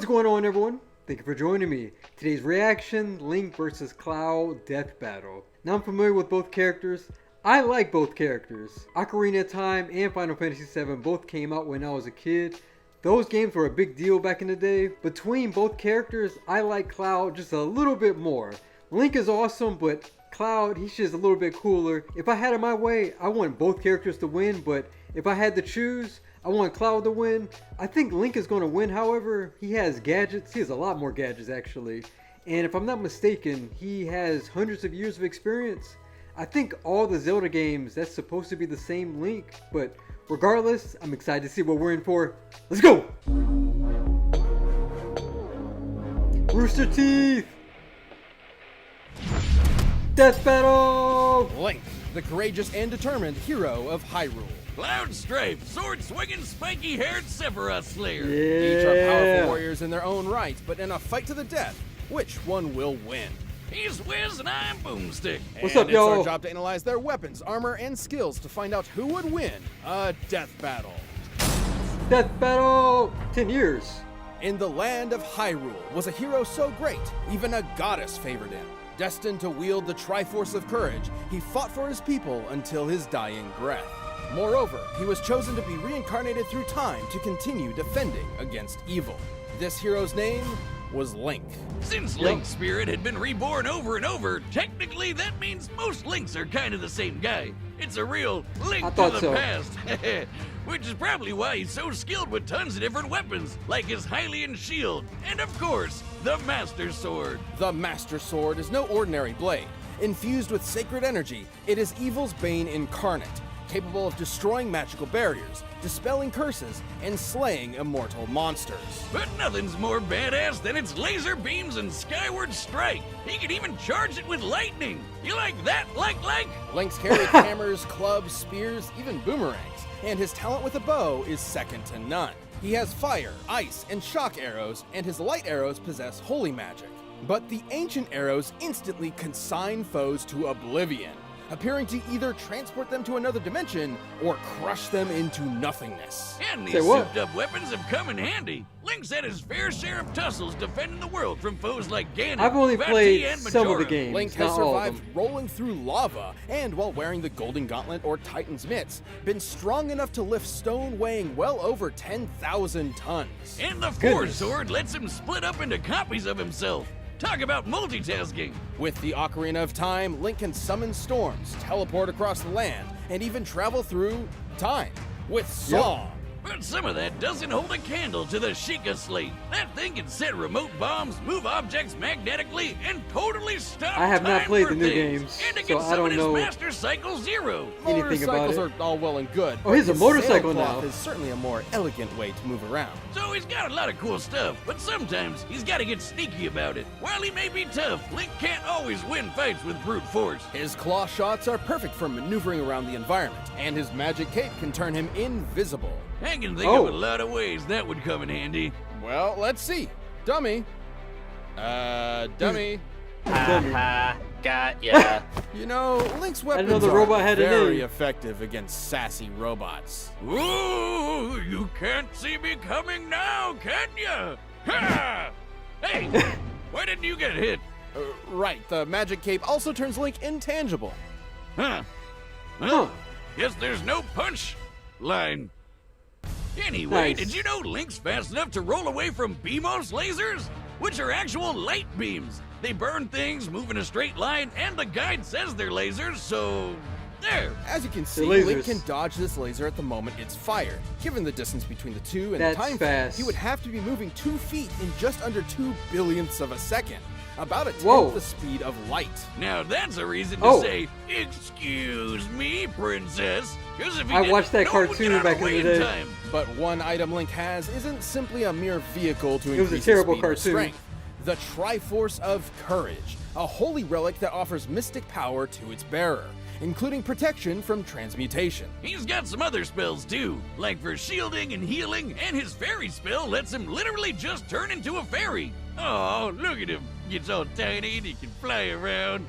going on, everyone? Thank you for joining me. Today's reaction, Link versus Cloud Death Battle. Now I'm familiar with both characters. I like both characters. Ocarina of Time and Final Fantasy VII both came out when I was a kid. Those games were a big deal back in the day. Between both characters, I like Cloud just a little bit more. Link is awesome, but Cloud, he's just a little bit cooler. If I had it my way, I want both characters to win, but if I had to choose, I want Cloud to win. I think Link is going to win, however. He has gadgets. He has a lot more gadgets, actually. And if I'm not mistaken, he has hundreds of years of experience. I think all the Zelda games, that's supposed to be the same Link. But regardless, I'm excited to see what we're in for. Let's go! Rooster Teeth! Death Battle! Link, the courageous and determined hero of Hyrule. Cloud Strife, sword-swinging, spiky-haired Sephiroth Slayer. Each are powerful warriors in their own right, but in a fight to the death, which one will win? He's Wiz and I'm Boomstick. What's and up, y'all? It's our job to analyze their weapons, armor, and skills to find out who would win a death battle. Death Battle! 10 years. In the land of Hyrule was a hero so great, even a goddess favored him. Destined to wield the Triforce of courage, he fought for his people until his dying breath. Moreover, he was chosen to be reincarnated through time to continue defending against evil. This hero's name was Link. Since Link's spirit had been reborn over and over, technically that means most Links are kind of the same guy. It's a real Link to the past. Which is probably why he's so skilled with tons of different weapons, like his Hylian shield, and of course, the Master Sword. The Master Sword is no ordinary blade. Infused with sacred energy, it is evil's bane incarnate, capable of destroying magical barriers, dispelling curses, and slaying immortal monsters. But nothing's more badass than its laser beams and skyward strike. He can even charge it with lightning. You like that, like? Link's carried hammers, clubs, spears, even boomerangs, and his talent with a bow is second to none. He has fire, ice, and shock arrows, and his light arrows possess holy magic. But the ancient arrows instantly consign foes to oblivion, appearing to either transport them to another dimension or crush them into nothingness. And these souped-up weapons have come in handy. Link's had his fair share of tussles defending the world from foes like Ganon, I've only Vati, played and some of the Majora. games, Link has not all of survived them. rolling through lava and, while wearing the Golden Gauntlet or Titan's Mitts, been strong enough to lift stone weighing well over 10,000 tons. And the Force Sword lets him split up into copies of himself. Talk about multitasking. With the Ocarina of Time, Link can summon storms, teleport across the land, and even travel through time with song. But some of that doesn't hold a candle to the Sheikah Slate. That thing can set remote bombs, move objects magnetically, and totally stop I have not time played for the new things. games, And it so can I don't summon know his Master Cycle Zero. anything about Motorcycles it. are all well and good. Oh, he's a but his motorcycle sailcloth now. is certainly a more elegant way to move around. So he's got a lot of cool stuff, but sometimes he's got to get sneaky about it. While he may be tough, Link can't always win fights with brute force. His claw shots are perfect for maneuvering around the environment, and his magic cape can turn him invisible. I can think of a lot of ways that would come in handy. Well, let's see. Dummy. Dummy. Ha, got ya. You know, Link's weapons know the are robot had a very name. effective against sassy robots. Ooh, you can't see me coming now, can ya? Ha! Hey, why didn't you get hit? Right, the magic cape also turns Link intangible. Huh? Well, guess there's no punch line. Anyway, Nice. did you know Link's fast enough to roll away from BMOS lasers? Which are actual light beams. They burn things, move in a straight line, and the guide says they're lasers, so there. As you can see, lasers. Link can dodge this laser at the moment it's fired. Given the distance between the two and That's the time frame, fast. he would have to be moving 2 feet in just under 2 billionths of a second. About a tenth Whoa. the speed of light. Now that's a reason to Oh. say, "Excuse me, princess." 'Cause if he I didn't, watched that no one would cartoon get out back of in way the day. time. But one item Link has isn't simply a mere vehicle to It was a increase terrible his speed or cartoon. strength. The Triforce of Courage, a holy relic that offers mystic power to its bearer, including protection from transmutation. He's got some other spells too, like for shielding and healing, and his fairy spell lets him literally just turn into a fairy. Oh, look at him. Gets all tiny and he can fly around.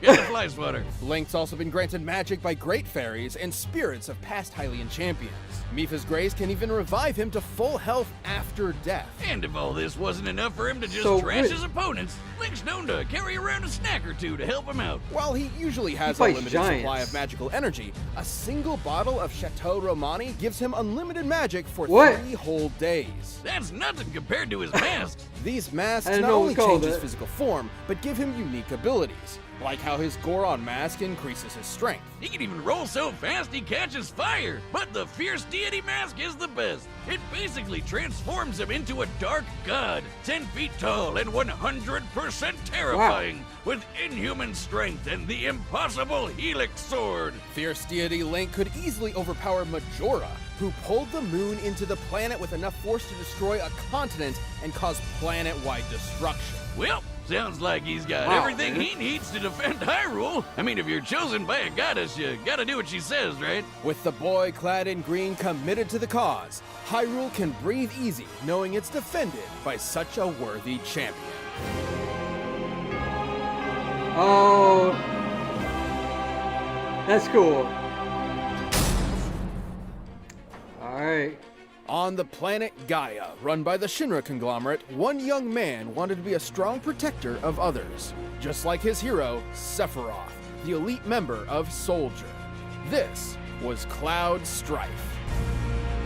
Get the fly swatter. Link's also been granted magic by great fairies and spirits of past Hylian champions. Mipha's Grace can even revive him to full health after death. And if all this wasn't enough for him to just So trash wait- his opponents, Link's known to carry around a snack or two to help him out. While he usually has a fights limited giants. supply of magical energy, a single bottle of Chateau Romani gives him unlimited magic for What? 3 whole days. That's nothing compared to his masks. These masks I didn't not know it only was called change his that. physical form, but give him unique abilities, like how his Goron mask increases his strength. He can even roll so fast he catches fire. But the Fierce Deity mask is the best. It basically transforms him into a dark god, 10 feet tall and 100% terrifying, with inhuman strength and the impossible Helix sword. Fierce Deity Link could easily overpower Majora, who pulled the moon into the planet with enough force to destroy a continent and cause planet-wide destruction. Well, sounds like he's got Wow, everything man. he needs to defend Hyrule. I mean, if you're chosen by a goddess, you gotta do what she says, right? With the boy clad in green committed to the cause, Hyrule can breathe easy knowing it's defended by such a worthy champion. Oh, that's cool. All right. On the planet Gaia, run by the Shinra conglomerate, one young man wanted to be a strong protector of others, just like his hero, Sephiroth, the elite member of Soldier. This was Cloud Strife.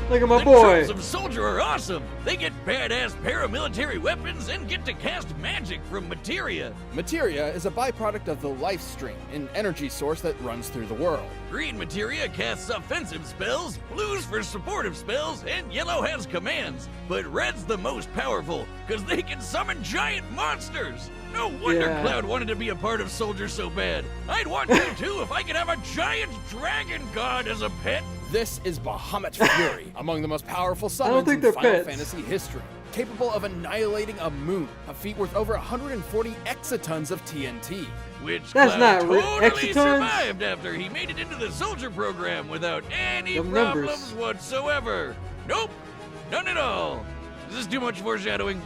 Look at my The boy. troops of Soldier are awesome. They get badass paramilitary weapons and get to cast magic from materia. Materia is a byproduct of the life stream, an energy source that runs through the world. Green materia casts offensive spells, blue's for supportive spells, and yellow has commands. But red's the most powerful, because they can summon giant monsters. No wonder Yeah. Cloud wanted to be a part of Soldier so bad. I'd want to too if I could have a giant dragon god as a pet. This is Bahamut's Fury, among the most powerful don't summons think in they're Final pets. Fantasy history. Capable of annihilating a moon, a feat worth over 140 exatons of TNT. Which That's Cloud not re- totally exatons. survived after he made it into the Soldier program without any Them problems numbers. whatsoever. Nope, none at all. Is this too much foreshadowing?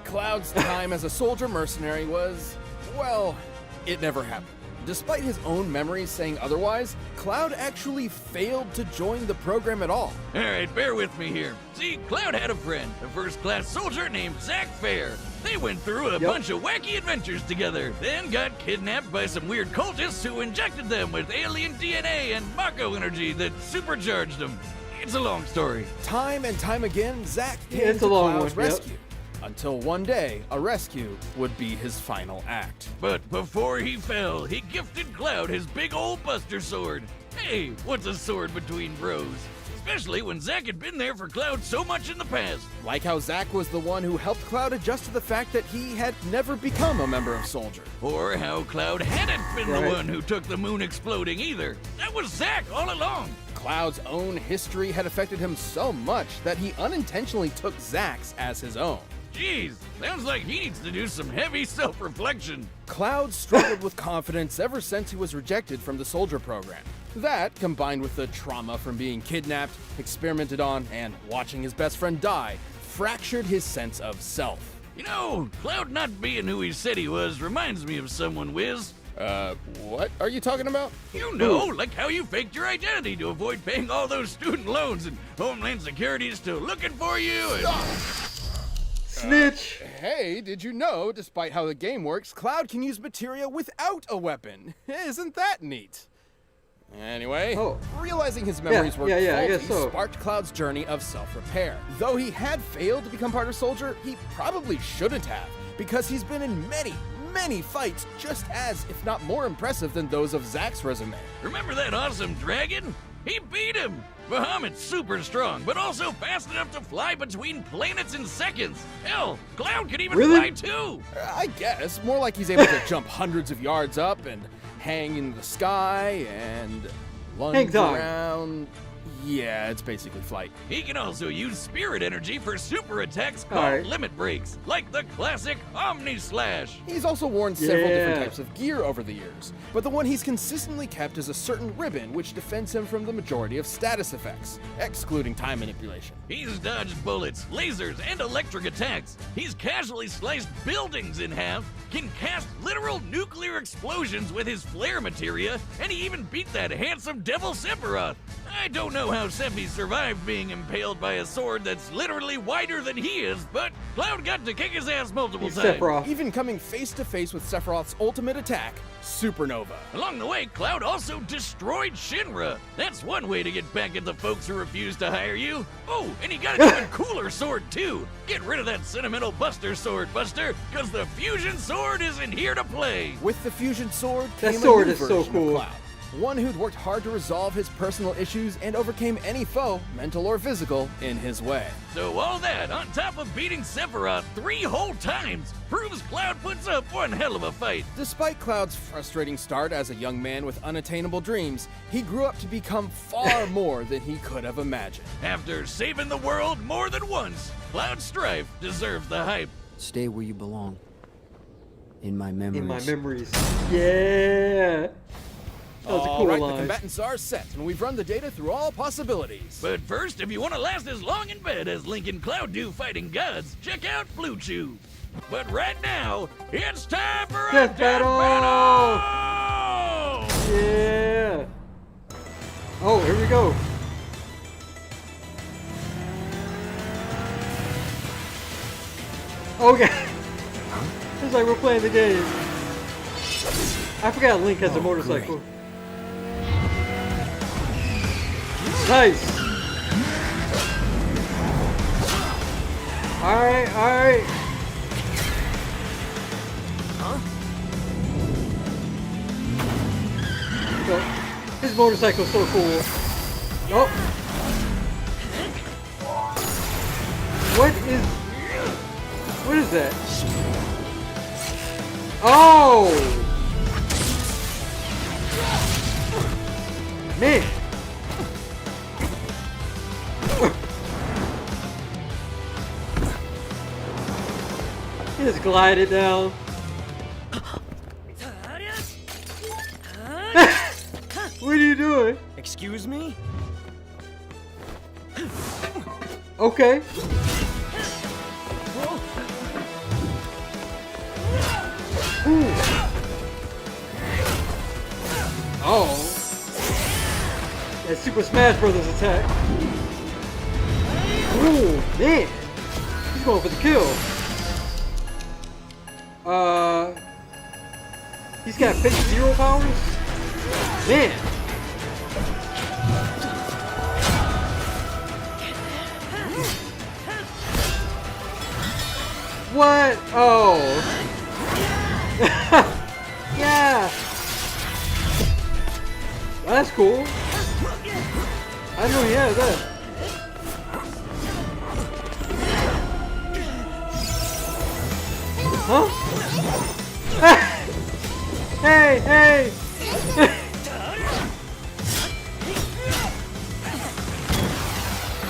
Cloud's time as a soldier mercenary was, well, it never happened. Despite his own memories saying otherwise, Cloud actually failed to join the program at all. Alright, bear with me here. See, Cloud had a friend, a first-class soldier named Zack Fair. They went through a bunch of wacky adventures together, then got kidnapped by some weird cultists who injected them with alien DNA and Mako energy that supercharged them. It's a long story. Time and time again, Zack came it's to a long Cloud's one, yep. rescue. Until one day, a rescue would be his final act. But before he fell, he gifted Cloud his big old Buster Sword. Hey, what's a sword between bros? Especially when Zack had been there for Cloud so much in the past. Like how Zack was the one who helped Cloud adjust to the fact that he had never become a member of Soldier. Or how Cloud hadn't been Right. the one who took the moon exploding either. That was Zack all along. Cloud's own history had affected him so much that he unintentionally took Zack's as his own. Jeez, sounds like he needs to do some heavy self-reflection. Cloud struggled with confidence ever since he was rejected from the Soldier program. That, combined with the trauma from being kidnapped, experimented on, and watching his best friend die, fractured his sense of self. You know, Cloud not being who he said he was reminds me of someone, Wiz. What are you talking about? You know, like how you faked your identity to avoid paying all those student loans and Homeland Security is still looking for you and... Snitch. Hey, did you know, despite how the game works, Cloud can use materia without a weapon? Isn't that neat? Anyway, Oh. realizing his memories were I faulty guess so. sparked Cloud's journey of self-repair. Though he had failed to become part of Soldier, he probably shouldn't have, because he's been in many fights just as, if not more impressive than those of Zack's resume. Remember that awesome dragon? He beat him! Bahamut's super strong, but also fast enough to fly between planets in seconds. Hell, Cloud can even Really? fly too! I guess, more like he's able to jump hundreds of yards up and hang in the sky and lunge Hang time. around. Yeah, it's basically flight. He can also use spirit energy for super attacks called Alright. limit breaks, like the classic Omni Slash. He's also worn several different Yeah. types of gear over the years, but the one he's consistently kept is a certain ribbon which defends him from the majority of status effects, excluding time manipulation. He's dodged bullets, lasers, and electric attacks. He's casually sliced buildings in half, can cast literal nuclear explosions with his flare materia, and he even beat that handsome devil Sephiroth. I don't know how Sephi survived being impaled by a sword that's literally wider than he is, but Cloud got to kick his ass multiple He's times. Sephiroth. Even coming face to face with Sephiroth's ultimate attack, Supernova. Along the way, Cloud also destroyed Shinra. That's one way to get back at the folks who refuse to hire you. Oh, and he got an even cooler sword, too. Get rid of that sentimental Buster sword, Buster, because the Fusion Sword isn't here to play. With the fusion sword That came sword a new is so version of cool. Cloud. One who'd worked hard to resolve his personal issues and overcame any foe, mental or physical, in his way. So all that, on top of beating Sephiroth 3 whole times, proves Cloud puts up one hell of a fight. Despite Cloud's frustrating start as a young man with unattainable dreams, he grew up to become far more than he could have imagined. After saving the world more than once, Cloud Strife deserves the hype. Stay where you belong. In my memories. In my memories. Yeah. That was a cool Alright, the line. combatants are set, and we've run the data through all possibilities. But first, if you want to last as long in bed as Link and Cloud do fighting gods, check out Blue Chew. But right now, it's time for a Death battle! battle! Yeah. Oh, here we go. Okay. It's like we're playing the game. I forgot Link has a motorcycle. Nice. Alright, alright. So, his motorcycle's so cool. Oh. What is that? Oh! Man! He just glided down. What are you doing? Excuse me? Okay. Ooh. Oh. That Super Smash Brothers attack. Ooh, man. He's going for the kill. He's got 50 powers? Man. What? Oh. Yeah. That's cool. I know he has that. Huh? Hey, hey!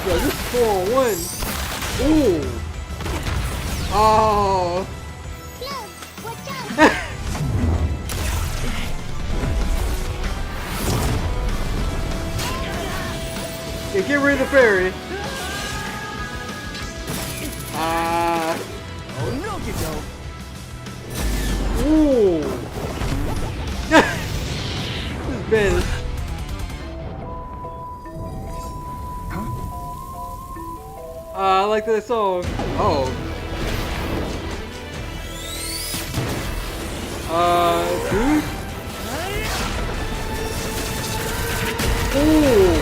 Yo, this is 4-on-1. Ooh. Oh. Yeah, get rid of the fairy. Oh no, you don't. Ooh. This is bad. I like that song. Oh. Dude. Ooh.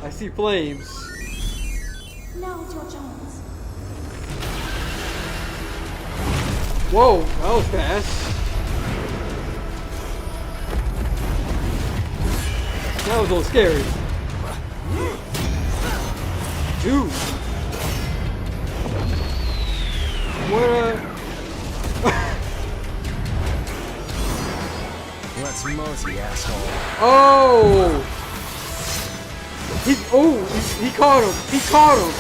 I see flames. Now it's your chance. Whoa, that was fast. That was a little scary. Dude. What Let's mosey, asshole. Oh! He caught him! He caught him!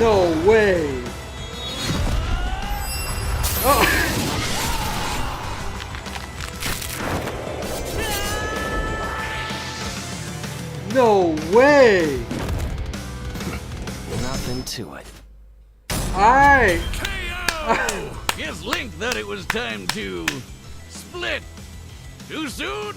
No way! Oh! No way! Nothing to it. Alright! KO! Guess Link thought it was time to split. Too soon?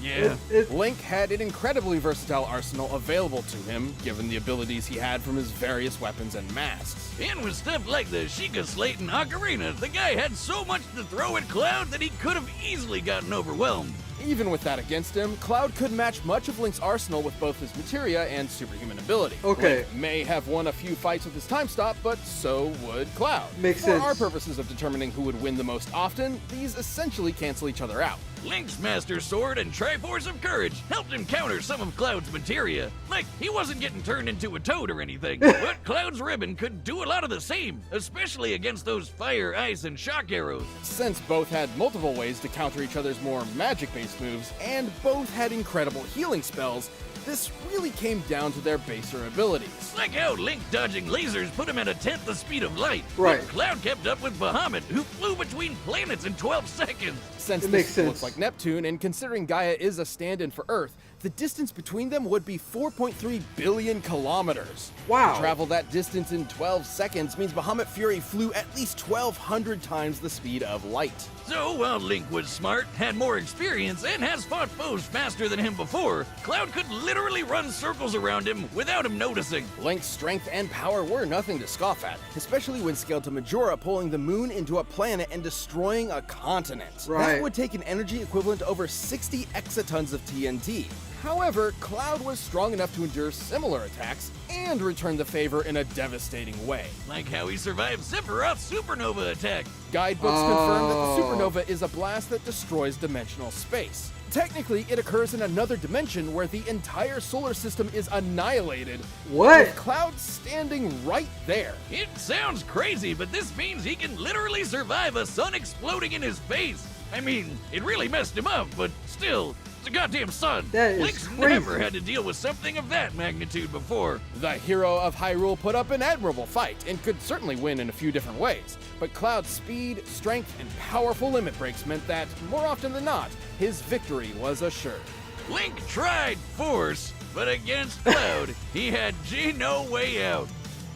Yeah. Link had an incredibly versatile arsenal available to him, given the abilities he had from his various weapons and masks. And with stuff like the Sheikah Slate and Ocarina, the guy had so much to throw at Cloud that he could have easily gotten overwhelmed. Even with that against him, Cloud could match much of Link's arsenal with both his materia and superhuman ability. Okay. Link may have won a few fights with his time stop, but so would Cloud. Makes For sense. our purposes of determining who would win the most often, these essentially cancel each other out. Link's Master Sword and Triforce of Courage helped him counter some of Cloud's materia. Like, he wasn't getting turned into a toad or anything, but Cloud's ribbon could do a lot of the same, especially against those fire, ice, and shock arrows. Since both had multiple ways to counter each other's more magic-based moves, and both had incredible healing spells, this really came down to their baser abilities. Like how Link dodging lasers put him at 1/10 the speed of light. Right. But Cloud kept up with Bahamut, who flew between planets in 12 seconds. Since It makes this sense. looks like Neptune, and considering Gaia is a stand-in for Earth, the distance between them would be 4.3 billion kilometers. Wow. To travel that distance in 12 seconds means Bahamut Fury flew at least 1,200 times the speed of light. So while Link was smart, had more experience, and has fought foes faster than him before, Cloud could literally run circles around him without him noticing. Link's strength and power were nothing to scoff at, especially when scaled to Majora pulling the moon into a planet and destroying a continent. Right. That would take an energy equivalent to over 60 exatons of TNT. However, Cloud was strong enough to endure similar attacks and return the favor in a devastating way. Like how he survived Sephiroth's supernova attack. Guidebooks confirm that the supernova is a blast that destroys dimensional space. Technically, it occurs in another dimension where the entire solar system is annihilated. What? With Cloud standing right there. It sounds crazy, but this means he can literally survive a sun exploding in his face. I mean, it really messed him up, but still, it's a goddamn sun. That is Link's crazy. never had to deal with something of that magnitude before. The Hero of Hyrule put up an admirable fight and could certainly win in a few different ways, but Cloud's speed, strength, and powerful limit breaks meant that, more often than not, his victory was assured. Link tried Force, but against Cloud, he had no way out.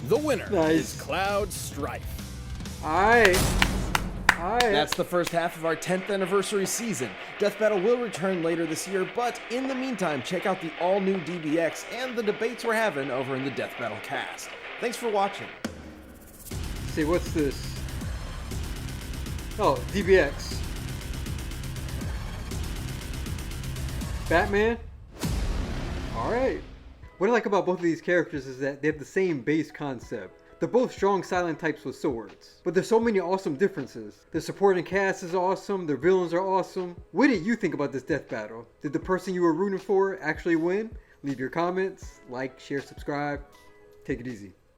The winner Nice. is Cloud Strife. Alright. That's the first half of our 10th anniversary season. Death Battle will return later this year, but in the meantime, check out the all-new DBX and the debates we're having over in the Death Battle cast. Thanks for watching. Let's see, what's this? Oh, DBX. Batman? Alright. What I like about both of these characters is that they have the same base concept. They're both strong silent types with swords. But there's so many awesome differences. The supporting cast is awesome, their villains are awesome. What did you think about this death battle? Did the person you were rooting for actually win? Leave your comments, like, share, subscribe. Take it easy.